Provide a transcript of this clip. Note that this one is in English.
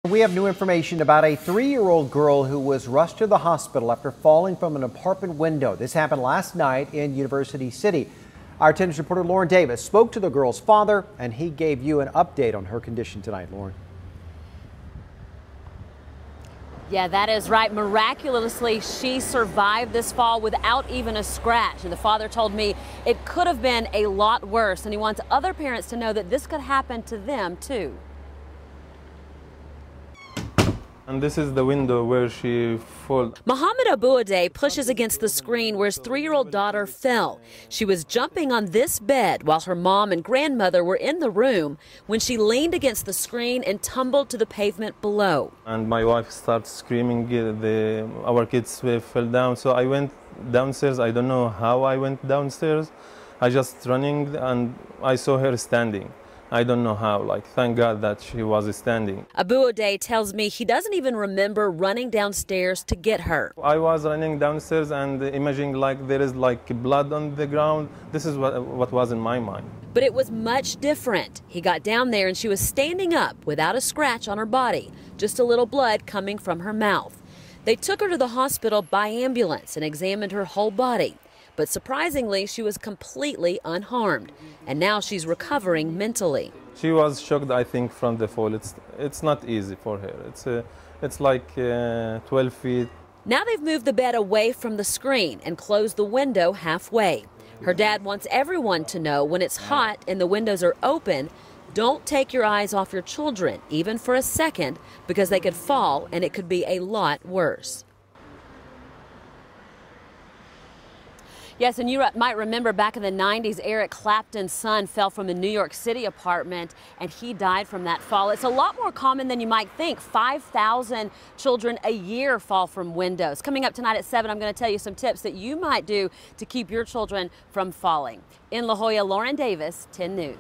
We have new information about a 3-year-old girl who was rushed to the hospital after falling from an apartment window. This happened last night in University City. Our 10 News reporter Lauren Davis spoke to the girl's father, and he gave you an update on her condition tonight. Lauren. Yeah, that is right. Miraculously, she survived this fall without even a scratch. And the father told me it could have been a lot worse, and he wants other parents to know that this could happen to them too. And this is the window where she fell. Mohammed Abuade pushes against the screen where his 3-year-old daughter fell. She was jumping on this bed while her mom and grandmother were in the room when she leaned against the screen and tumbled to the pavement below. And my wife started screaming, our kids fell down. So I went downstairs. I don't know how I went downstairs. I just running and I saw her standing. I don't know how, thank God that she was standing. Abuade tells me he doesn't even remember running downstairs to get her. I was running downstairs and imagining there is blood on the ground. This is what was in my mind. But it was much different. He got down there and she was standing up without a scratch on her body, just a little blood coming from her mouth. They took her to the hospital by ambulance and examined her whole body. But surprisingly, she was completely unharmed, and now she's recovering mentally. She was shocked, I think, from the fall. It's not easy for her. It's like 12 feet. Now they've moved the bed away from the screen and closed the window halfway. Her dad wants everyone to know when it's hot and the windows are open, don't take your eyes off your children, even for a second, because they could fall and it could be a lot worse. Yes, and you might remember back in the 90s, Eric Clapton's son fell from a New York City apartment and he died from that fall. It's a lot more common than you might think. 5,000 children a year fall from windows. Coming up tonight at 7, I'm going to tell you some tips that you might do to keep your children from falling. In La Jolla, Lauren Davis, 10 News.